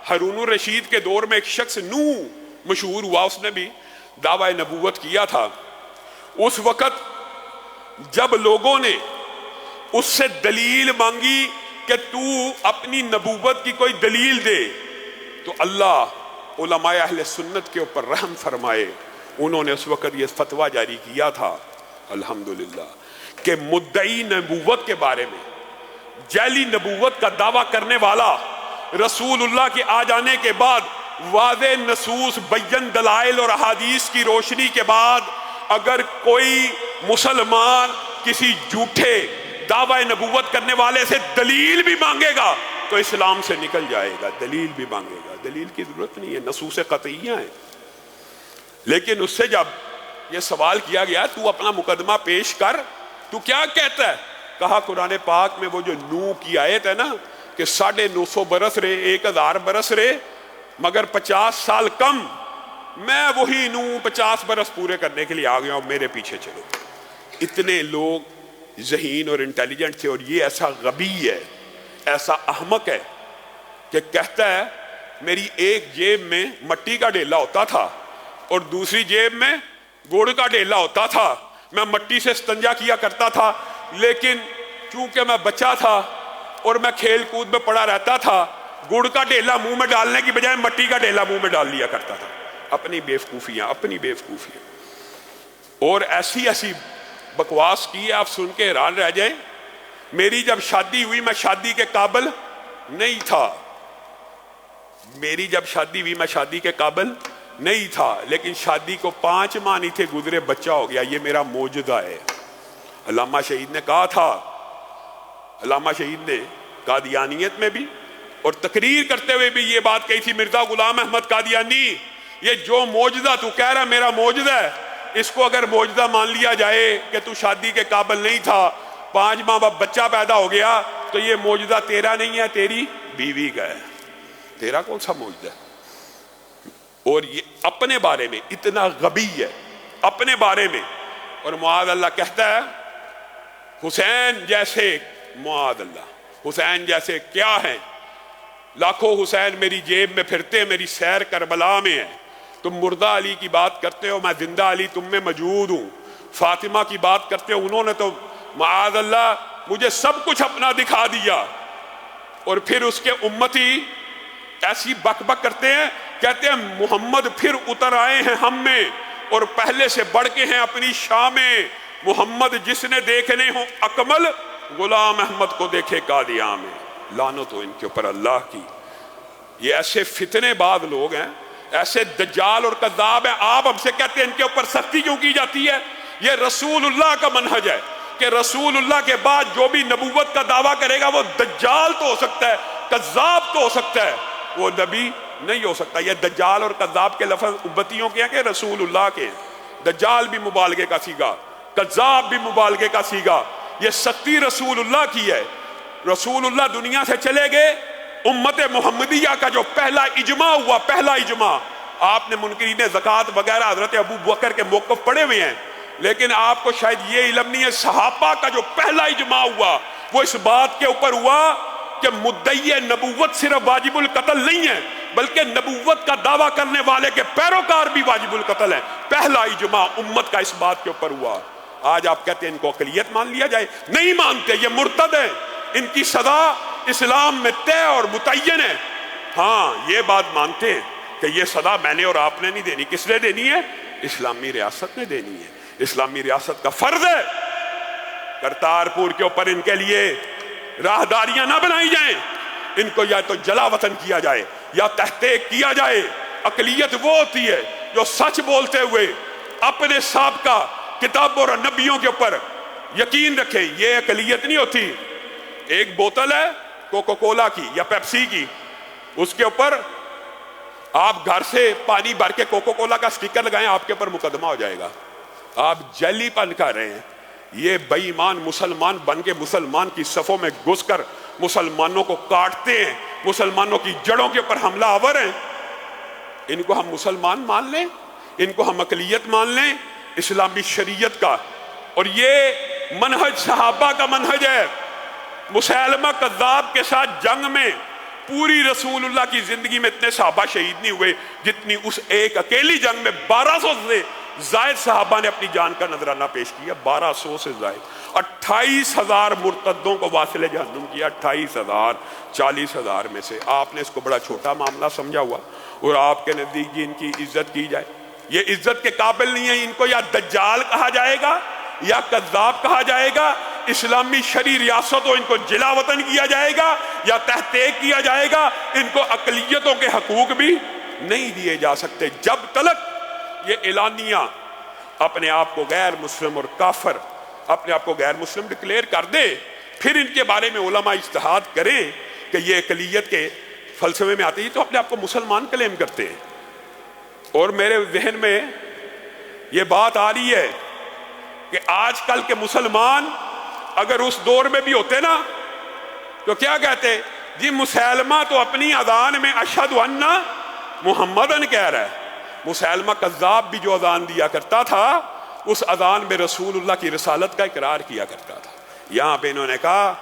Speaker 2: ہارون الرشید کے دور میں ایک شخص نوح مشہور ہوا, اس نے بھی دعوی نبوت کیا تھا. اس وقت جب لوگوں نے اس سے دلیل مانگی کہ تو اپنی نبوت کی کوئی دلیل دے تو اللہ علماء اہل سنت کے اوپر رحم فرمائے, انہوں نے اس وقت یہ فتویٰ جاری کیا تھا الحمدللہ کہ مدعی نبوت کے بارے میں, جعلی نبوت کا دعویٰ کرنے والا رسول اللہ کے آ جانے کے بعد واضح نصوص بین دلائل اور احادیث کی روشنی کے بعد اگر کوئی مسلمان کسی جھوٹے دعوی نبوت کرنے والے سے دلیل بھی مانگے گا تو اسلام سے نکل جائے گا. دلیل بھی مانگے گا, دلیل کی ضرورت نہیں ہے, نصوص قطعیہ ہیں. لیکن اس سے جب یہ سوال کیا گیا تو اپنا مقدمہ پیش کر, تو کیا کہتا ہے؟ کہا قرآن پاک میں وہ جو نوح کی آیت ہے نا کہ 950 برس رہے, 1000 برس رہے مگر 50 سال کم, میں وہی نوح 50 برس پورے کرنے کے لیے آ گیا ہوں, میرے پیچھے چلو. اتنے لوگ ذہین اور انٹیلیجنٹ تھے. اور یہ ایسا غبی ہے, ایسا احمق ہے کہ کہتا ہے میری ایک جیب میں مٹی کا ڈیلا ہوتا تھا اور دوسری جیب میں گڑ کا ڈیلا ہوتا تھا, میں مٹی سے استنجا کیا کرتا تھا, لیکن چونکہ میں بچہ تھا اور میں کھیل کود میں پڑا رہتا تھا, گڑ کا ڈیلا منہ میں ڈالنے کی بجائے مٹی کا ڈیلا منہ میں ڈال لیا کرتا تھا. اپنی بیوقوفیاں, اپنی بیوقوفیاں. اور ایسی ایسی بکواس کی ہے آپ سن کے حیران رہ جائیں. میری جب شادی ہوئی میں شادی کے قابل نہیں تھا, میری جب شادی ہوئی میں شادی کے قابل نہیں تھا, لیکن شادی کو 5 ماہ نہیں تھے گزرے بچہ ہو گیا. یہ میرا معجزہ ہے. علامہ شہید نے کہا تھا, علامہ شہید نے قادیانیت میں بھی اور تقریر کرتے ہوئے بھی یہ بات کہی تھی, مرزا غلام احمد قادیانی یہ جو معجزہ تو کہہ رہا میرا معجزہ ہے, اس کو اگر معجزہ مان لیا جائے کہ تو شادی کے قابل نہیں تھا, 5 ماہ بعد بچہ پیدا ہو گیا, تو یہ معجزہ تیرا نہیں ہے, تیری بیوی کا ہے. تیرا کون سا معجزہ ہے؟ اور یہ اپنے بارے میں اتنا غبی ہے, اپنے بارے میں. اور معاذ اللہ کہتا ہے حسین جیسے, معاذ اللہ حسین جیسے کیا ہیں؟ لاکھوں حسین میری جیب میں پھرتے, میری سیر کربلا میں ہے. تم مردہ علی کی بات کرتے ہو, میں زندہ علی تم میں موجود ہوں. فاطمہ کی بات کرتے ہو, انہوں نے تو معاذ اللہ مجھے سب کچھ اپنا دکھا دیا. اور پھر اس کے امتی ایسی بک بک کرتے ہیں, کہتے ہیں محمد پھر اتر آئے ہیں ہم میں اور پہلے سے بڑھ کے ہیں اپنی شام میں. محمد جس نے دیکھنے ہوں اکمل, غلام احمد کو دیکھے قادیاں میں. لعنت ہو ان کے اوپر اللہ کی. یہ ایسے فتنے باز لوگ ہیں, ایسے دجال اور کذاب ہیں. آپ ہم سے کہتے ہیں ان کے اوپر سختی کیوں کی جاتی ہے؟ یہ رسول اللہ کا منہج ہے کہ رسول اللہ کے بعد جو بھی نبوت کا دعویٰ کرے گا وہ دجال تو ہو سکتا ہے, کذاب تو ہو سکتا ہے, وہ نبی نہیں ہو سکتا. یہ دجال اور کذاب کے لفظ امتیوں کے ہیں کہ رسول اللہ کے؟ دجال بھی مبالغے کا سیگا, کذاب بھی مبالغے کا سیگا. یہ سختی رسول اللہ کی ہے. رسول اللہ دنیا سے چلے گئے, امت محمدیہ کا جو پہلا اجماع ہوا, پہلا اجماع, آپ نے منکرین زکوٰۃ وغیرہ حضرت ابو بکر کے موقف پڑھے ہوئے ہیں, لیکن آپ کو شاید یہ علم نہیں ہے صحابہ کا جو پہلا اجماع ہوا وہ اس بات کے اوپر ہوا کہ مدعی نبوت صرف واجب القتل نہیں ہے بلکہ نبوت کا دعویٰ کرنے والے کے پیروکار بھی واجب القتل ہیں. پہلا اجماع امت کا اس بات کے اوپر ہوا. آج آپ کہتے ہیں ان کو اقلیت مان لیا جائے, نہیں مانتے, یہ مرتد ہیں, ان کی سزا اسلام میں طے اور متعین ہے. ہاں یہ بات مانتے ہیں کہ یہ سزا میں نے اور آپ نے نہیں دینی. کس نے دینی ہے؟ اسلامی ریاست نے دینی ہے. اسلامی ریاست کا فرض ہے کرتارپور کے اوپر ان کے لیے راہداریاں نہ بنائی جائیں, ان کو یا تو جلا وطن کیا جائے یا تحقیق کیا جائے. اقلیت وہ ہوتی ہے جو سچ بولتے ہوئے اپنے سابقہ کتابوں اور نبیوں کے اوپر یقین رکھے. یہ اقلیت نہیں ہوتی. ایک بوتل ہے کوکو کولا کی یا پیپسی کی, اس کے اوپر آپ گھر سے پانی بھر کے کوکو کولا کا سٹیکر لگائیں, آپ کے اوپر مقدمہ ہو جائے گا. آپ جیلی پن کر رہے ہیں. یہ بے ایمان مسلمان بن کے مسلمان کی صفوں میں گھس کر مسلمانوں کو کاٹتے ہیں, مسلمانوں کی جڑوں کے اوپر حملہ آور ہیں. ان کو ہم مسلمان مان لیں, ان کو ہم اقلیت مان لیں اسلامی شریعت کا. اور یہ منہج صحابہ کا منہج ہے. مسیلمہ کذاب کے ساتھ جنگ میں پوری رسول اللہ کی زندگی میں اتنے صحابہ شہید نہیں ہوئے جتنی اس ایک اکیلی جنگ میں 1200 سے زائد صحابہ نے اپنی جان کا نذرانہ پیش کیا. 1200 سے زائد. 28,000 مرتدوں کو واصل جہنم کیا. 28,000 40,000 میں سے. آپ نے اس کو بڑا چھوٹا معاملہ سمجھا ہوا اور آپ کے نزدیک ان کی عزت کی جائے. یہ عزت کے قابل نہیں ہے. ان کو یا دجال کہا جائے گا یا کذاب کہا جائے گا. اسلامی شرعی ریاست ہو, ان کو جلا وطن کیا جائے گا یا تحقیق کیا جائے گا. ان کو اقلیتوں کے حقوق بھی نہیں دیے جا سکتے جب تلک یہ اعلانیہ اپنے آپ کو غیر مسلم اور کافر اپنے آپ کو غیر مسلم ڈکلیئر کر دے. پھر ان کے بارے میں علماء اجتہاد کریں کہ یہ اقلیت کے فلسفے میں آتے ہیں تو اپنے آپ کو مسلمان کلیم کرتے ہیں. اور میرے ذہن میں یہ بات آ رہی ہے کہ آج کل کے مسلمان اگر اس دور میں بھی ہوتے نا تو کیا کہتے؟ جی مسلمہ تو اپنی اذان میں اشہد ان محمدن کہہ رہا ہے. مسلمہ کذاب بھی جو اذان دیا کرتا تھا اس اذان میں رسول اللہ کی رسالت کا اقرار کیا کرتا تھا. یہاں پہ انہوں نے کہا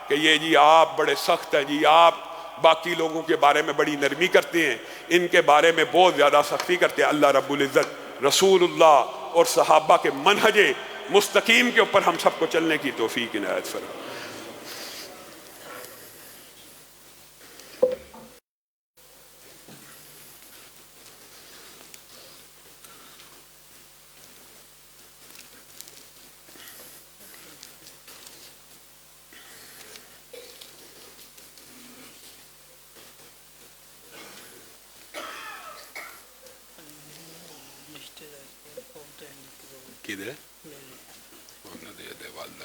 Speaker 2: کہ یہ جی آپ بڑے سخت ہیں، جی آپ باقی لوگوں کے بارے میں بڑی نرمی کرتے ہیں، ان کے بارے میں بہت زیادہ سختی کرتے ہیں. اللہ رب العزت رسول اللہ اور صحابہ کے منہج مستقیم کے اوپر ہم سب کو چلنے کی توفیق عنایت فرمائے. کدھر ہے؟ والدہ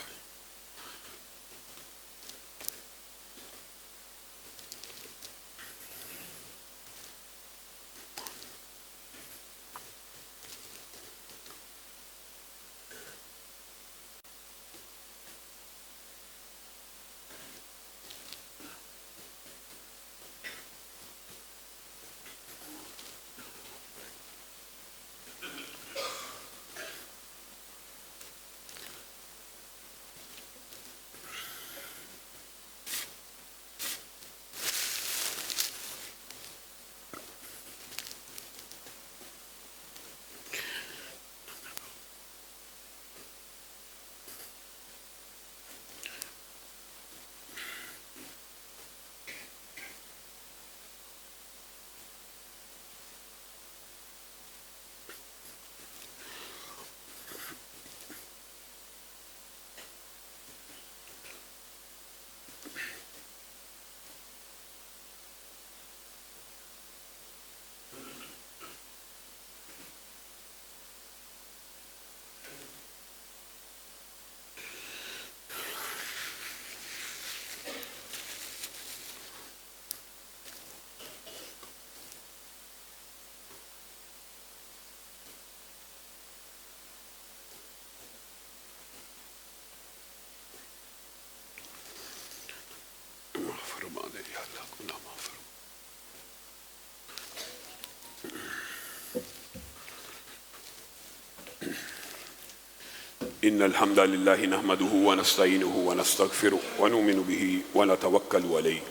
Speaker 2: ان الحمد لله نحمده ونستعينه ونستغفره ونؤمن به ونتوكل عليه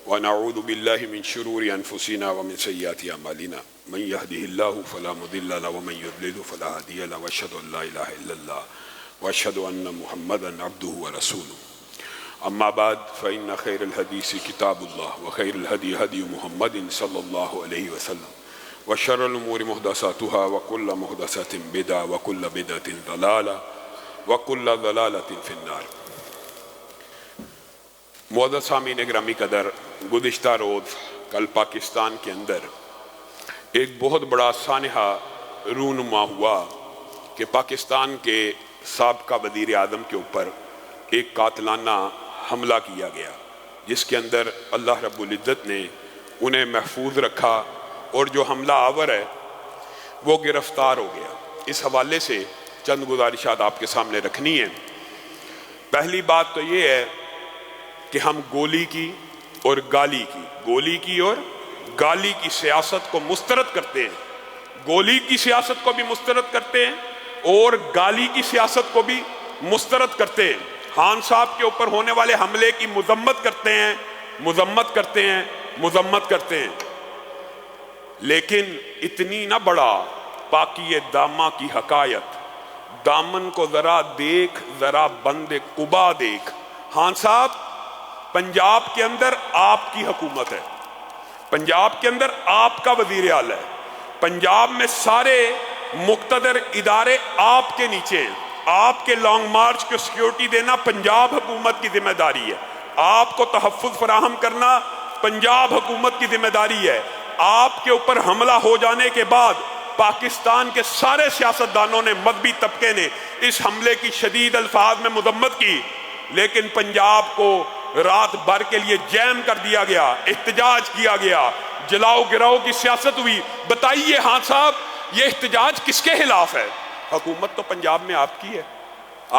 Speaker 2: ونعوذ بالله من شرور انفسنا ومن سيئات اعمالنا من يهده الله فلا مضل له ومن يضلل فلا هادي له واشهد ان لا اله الا الله واشهد ان محمدا عبده ورسوله. اما بعد فان خير الحديث كتاب الله وخير الهدي هدي محمد صلى الله عليه وسلم وشر الامور محدثاتها وكل محدثة بدعة وكل بدعة ضلالة وَكُلَّ ضَلَالَةٍ فِي النَّارِ. معزز سامعین گرامی قدر، گزشتہ روز کل پاکستان کے اندر ایک بہت بڑا سانحہ رونما ہوا کہ پاکستان کے سابقہ وزیر اعظم کے اوپر ایک قاتلانہ حملہ کیا گیا جس کے اندر اللہ رب العزت نے انہیں محفوظ رکھا اور جو حملہ آور ہے وہ گرفتار ہو گیا. اس حوالے سے چند گزارشات آپ کے سامنے رکھنی ہیں. پہلی بات تو یہ ہے کہ ہم گولی کی اور گالی کی اور گالی کی سیاست کو مسترد کرتے ہیں. گولی کی سیاست کو بھی مسترد کرتے ہیں اور گالی کی سیاست کو بھی مسترد کرتے ہیں. خان صاحب کے اوپر ہونے والے حملے کی مذمت کرتے ہیں لیکن اتنی نہ بڑا پاکی دامہ کی حکایت. دامن کو ذرا دیکھ، ذرا بند قبا دیکھ. خان صاحب، پنجاب کے اندر آپ کی حکومت ہے، پنجاب کے اندر آپ کا وزیر اعلیٰ ہے، پنجاب میں سارے مقتدر ادارے آپ کے نیچے ہیں. آپ کے لانگ مارچ کو سیکیورٹی دینا پنجاب حکومت کی ذمہ داری ہے. آپ کو تحفظ فراہم کرنا پنجاب حکومت کی ذمہ داری ہے. آپ کے اوپر حملہ ہو جانے کے بعد پاکستان کے سارے سیاستدانوں نے، مذہبی طبقے نے اس حملے کی شدید الفاظ میں مذمت کی، لیکن پنجاب کو رات بھر کے لیے جیم کر دیا گیا، احتجاج کیا گیا، جلاؤ گراؤ کی سیاست ہوئی۔ بتائیے ہاں صاحب، یہ احتجاج کس کے خلاف ہے؟ حکومت تو پنجاب میں آپ کی ہے،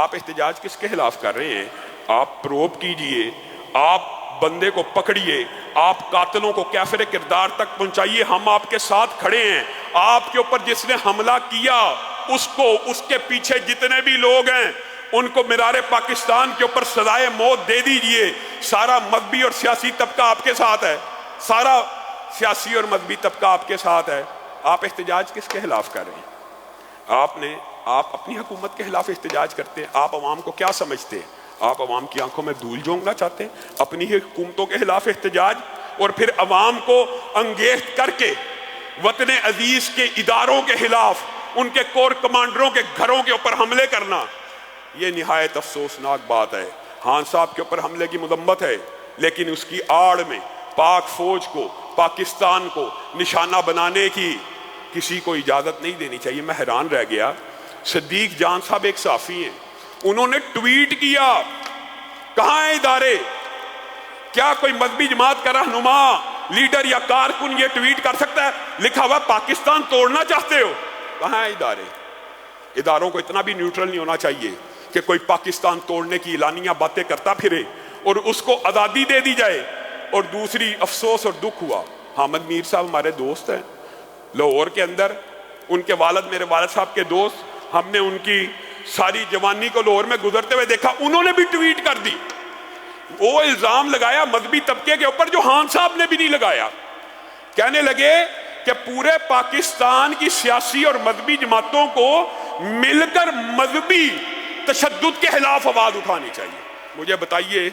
Speaker 2: آپ احتجاج کس کے خلاف کر رہے ہیں؟ آپ پروب کیجئے، آپ بندے کو پکڑیے، آپ قاتلوں کو کیفر کردار تک پہنچائیے، ہم آپ کے ساتھ کھڑے ہیں۔ آپ کے اوپر جس نے حملہ کیا اس کو، اس کے پیچھے جتنے بھی لوگ ہیں ان کو مرار پاکستان کے اوپر سزائے موت دے دیجئے۔ سارا مذہبی اور سیاسی طبقہ آپ کے ساتھ ہے، سارا سیاسی اور مذہبی طبقہ آپ کے ساتھ ہے۔ آپ احتجاج کس کے خلاف کر رہے ہیں؟ آپ اپنی حکومت کے خلاف احتجاج کرتے ہیں۔ آپ عوام کو کیا سمجھتے ہیں؟ آپ عوام کی آنکھوں میں دھول جھونکنا چاہتے ہیں؟ اپنی ہی حکومتوں کے خلاف احتجاج، اور پھر عوام کو انگیخت کر کے وطن عزیز کے اداروں کے خلاف، ان کے کور کمانڈروں کے گھروں کے اوپر حملے کرنا، یہ نہایت افسوسناک بات ہے۔ خان صاحب کے اوپر حملے کی مذمت ہے، لیکن اس کی آڑ میں پاک فوج کو، پاکستان کو نشانہ بنانے کی کسی کو اجازت نہیں دینی چاہیے۔ میں حیران رہ گیا، صدیق جان صاحب ایک صحافی ہیں، انہوں نے ٹویٹ کیا، کہاں ہیں ادارے؟ کیا کوئی مذہبی جماعت کا رہنما، لیڈر یا کارکن یہ ٹویٹ کر سکتا ہے؟ لکھا ہوا پاکستان توڑنا چاہتے ہو؟ کہاں ہیں ادارے؟ اداروں کو اتنا بھی نیوٹرل نہیں ہونا چاہیے کہ کوئی پاکستان توڑنے کی اعلانیہ باتیں کرتا پھرے اور اس کو آزادی دے دی جائے۔ اور دوسری افسوس اور دکھ ہوا، حامد میر صاحب ہمارے دوست ہیں لاہور کے اندر، ان کے والد میرے والد صاحب کے دوست، ہم نے ان کی ساری جوانی کو لاہور میں گزرتے ہوئے دیکھا، انہوں نے بھی ٹویٹ کر دی، وہ الزام لگایا مذہبی طبقے کے اوپر جو خان صاحب نے بھی نہیں لگایا۔ کہنے لگے کہ پورے پاکستان کی سیاسی اور مذہبی جماعتوں کو مل کر مذہبی تشدد کے خلاف آواز اٹھانی چاہیے۔ مجھے بتائیے،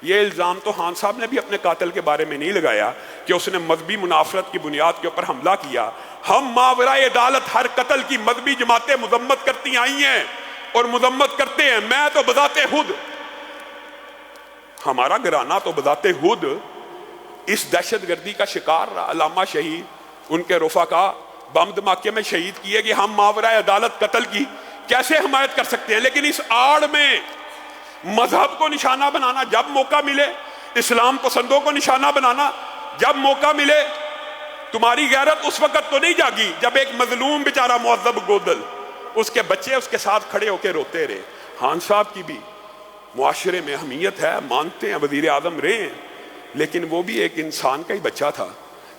Speaker 2: یہ الزام تو خان صاحب نے بھی اپنے قاتل کے بارے میں نہیں لگایا کہ اس نے مذہبی منافرت کی بنیاد کے اوپر حملہ کیا۔ ہم ماورائے عدالت ہر قتل کی مذہبی جماعتیں مذمت کرتی آئی ہیں اور مذمت کرتے ہیں۔ میں تو بذات خود، ہمارا گھرانہ تو بذات خود اس دہشت گردی کا شکار رہا۔ علامہ شہید، ان کے رفقا بم دھماکے میں شہید کیے کہ ہم ماورائے عدالت قتل کی کیسے حمایت کر سکتے ہیں؟ لیکن اس آڑ میں مذہب کو نشانہ بنانا جب موقع ملے، اسلام پسندوں کو نشانہ بنانا جب موقع ملے، تمہاری غیرت اس وقت تو نہیں جاگی جب ایک مظلوم بیچارہ معذب گودل، اس کے بچے اس کے ساتھ کھڑے ہو کے روتے رہے۔ خان صاحب کی بھی معاشرے میں اہمیت ہے، مانتے ہیں، وزیر اعظم رہے ہیں، لیکن وہ بھی ایک انسان کا ہی بچہ تھا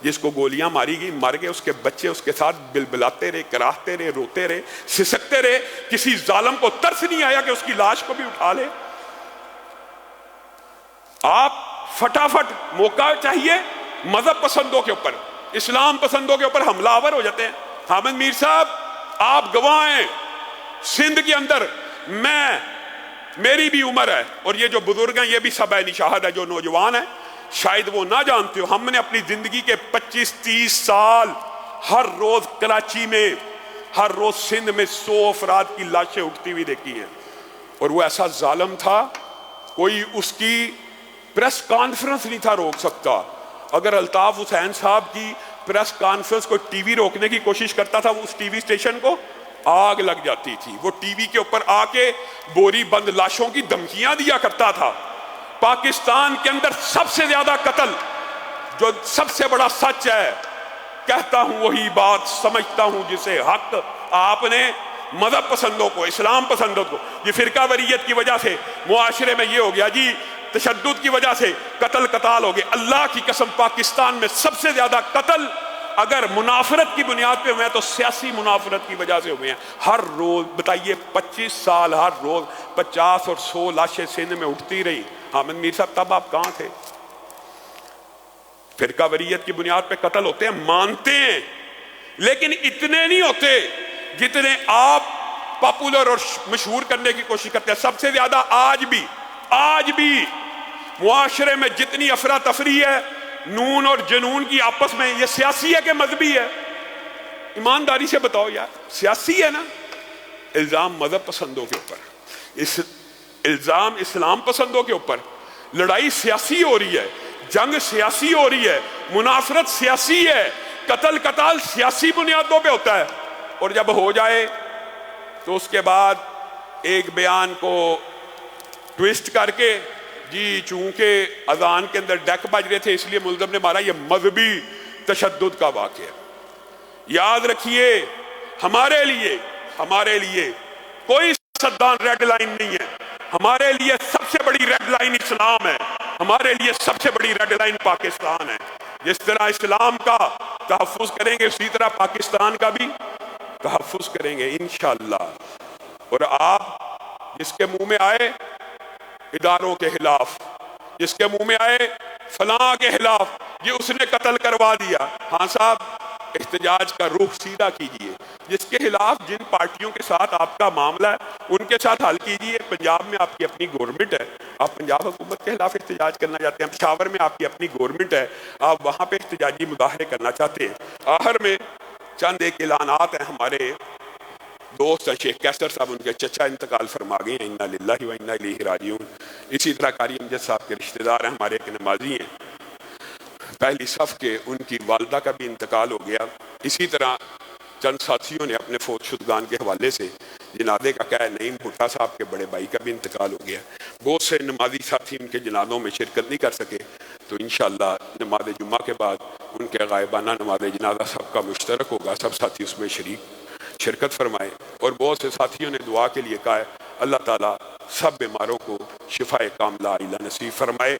Speaker 2: جس کو گولیاں ماری گئی، مر گئے، اس کے بچے اس کے ساتھ بلبلاتے رہے، کراہتے رہے، روتے رہے، سسکتے رہے۔ کسی ظالم کو ترس نہیں آیا کہ اس کی لاش کو بھی اٹھا لے؟ آپ فٹافٹ موقع چاہیے مذہب پسندوں کے اوپر، اسلام پسندوں کے اوپر حملہ آور ہو جاتے ہیں۔ حامد میر صاحب، آپ گواہ ہیں، سندھ کے اندر میری بھی عمر ہے، اور یہ جو بزرگ ہیں یہ بھی سب عین شاہد ہے، جو نوجوان ہیں شاید وہ نہ جانتے ہو، ہم نے اپنی زندگی کے 25-30 سال ہر روز کراچی میں، ہر روز سندھ میں 100 افراد کی لاشیں اٹھتی ہوئی دیکھی ہیں۔ اور وہ ایسا ظالم تھا، کوئی اس کی پریس کانفرنس نہیں تھا روک سکتا۔ اگر الطاف حسین صاحب کی پریس کانفرنس کو ٹی وی روکنے کی کوشش کرتا تھا، وہ اس ٹی وی اسٹیشن کو آگ لگ جاتی تھی۔ وہ ٹی وی کے اوپر آ کے بوری بند لاشوں کی دھمکیاں دیا کرتا تھا۔ پاکستان کے اندر سب سے زیادہ قتل، جو سب سے بڑا سچ ہے، کہتا ہوں وہی بات، سمجھتا ہوں جسے حق۔ آپ نے مذہب پسندوں کو، اسلام پسندوں کو، یہ فرقہ واریت کی وجہ سے معاشرے میں یہ ہو گیا جی، تشدد کی وجہ سے قتل قتال ہو گئے۔ اللہ کی قسم پاکستان میں سب سے زیادہ قتل اگر منافرت کی بنیاد پہ ہوئے ہیں تو سیاسی منافرت کی وجہ سے ہوئے ہیں۔ ہر روز بتائیے 25 سال ہر روز 50 اور 100 لاشیں سندھ میں اٹھتی رہی۔ حامد میر صاحب تب آپ کہاں تھے؟ فرقہ واریت کی بنیاد پہ قتل ہوتے ہیں، مانتے ہیں، لیکن اتنے نہیں ہوتے جتنے آپ پاپولر اور مشہور کرنے کی کوشش کرتے ہیں۔ سب سے زیادہ آج بھی معاشرے میں جتنی افراتفری ہے، نون اور جنون کی آپس میں، یہ سیاسی ہے کہ مذہبی ہے؟ ایمانداری سے بتاؤ یار، سیاسی ہے نا؟ الزام مذہب پسندوں کے اوپر، الزام اسلام پسندوں کے اوپر، لڑائی سیاسی ہو رہی ہے۔ جنگ سیاسی ہو رہی ہے، منافرت سیاسی ہے، قتل قتال سیاسی بنیادوں پہ ہوتا ہے، اور جب ہو جائے تو اس کے بعد ایک بیان کو ٹویسٹ کر کے جی چونکہ اذان کے اندر ڈیک بج رہے تھے اس لیے ملزم نے مارا، یہ مذہبی تشدد کا واقعہ ہے۔ یاد رکھیے ہمارے لیے کوئی سیاستدان ریڈ لائن نہیں ہے، ہمارے لیے سب سے بڑی ریڈ لائن اسلام ہے، ہمارے لیے سب سے بڑی ریڈ لائن پاکستان ہے۔ جس طرح اسلام کا تحفظ کریں گے اسی طرح پاکستان کا بھی تحفظ کریں گے انشاءاللہ۔ اور آپ جس کے منہ میں آئے اداروں کے خلاف، جس کے منہ میں آئے فلاں کے خلاف، یہ اس نے قتل کروا دیا، ہاں صاحب احتجاج کا رخ سیدھا کیجئے، جس کے خلاف جن پارٹیوں کے ساتھ آپ کا معاملہ ہے ان کے ساتھ حل کیجئے۔ پنجاب میں آپ کی اپنی گورنمنٹ ہے، آپ پنجاب حکومت کے خلاف احتجاج کرنا چاہتے ہیں، پشاور میں آپ کی اپنی گورنمنٹ ہے، آپ وہاں پہ احتجاجی مظاہرے کرنا چاہتے ہیں۔ آخر میں چند ایک اعلانات ہیں۔ ہمارے دوست شیخ کیسر صاحب، ان کے چچا انتقال فرما گئے ہیں، انا للہ و انا الیہ راجعون۔ اسی طرح قاری امجد صاحب کے رشتہ دار ہیں، ہمارے ایک نمازی ہیں پہلی صف کے، ان کی والدہ کا بھی انتقال ہو گیا۔ اسی طرح چند ساتھیوں نے اپنے فوت شدگان کے حوالے سے جنازے کا کہا، نعیم بھٹا صاحب کے بڑے بھائی کا بھی انتقال ہو گیا۔ بہت سے نمازی ساتھی ان کے جنازوں میں شرکت نہیں کر سکے، تو انشاءاللہ نماز جمعہ کے بعد ان کے غائبانہ نماز جنازہ سب کا مشترک ہوگا، سب ساتھی اس میں شرکت فرمائے۔ اور بہت سے ساتھیوں نے دعا کے لیے کہا ہے، اللہ تعالیٰ سب بیماروں کو شفائے کاملہ عاجلہ نصیب فرمائے۔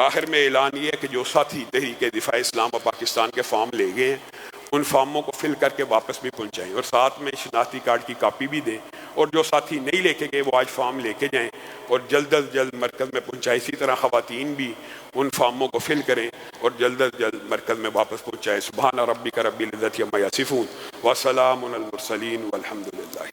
Speaker 2: آخر میں اعلان یہ ہے کہ جو ساتھی تحریک دفاع اسلام و پاکستان کے فارم لے گئے ہیں ان فارموں کو فل کر کے واپس بھی پہنچائیں، اور ساتھ میں شناختی کارڈ کی کاپی بھی دیں، اور جو ساتھی نہیں لے کے گئے وہ آج فارم لے کے جائیں اور جلد از جلد مرکز میں پہنچائیں۔ اسی طرح خواتین بھی ان فارموں کو فل کریں اور جلد از جلد مرکز میں واپس پہنچائیں۔ سبحان ربک رب العزت عما یصفون وسلام علی المرسلین والحمد للہ۔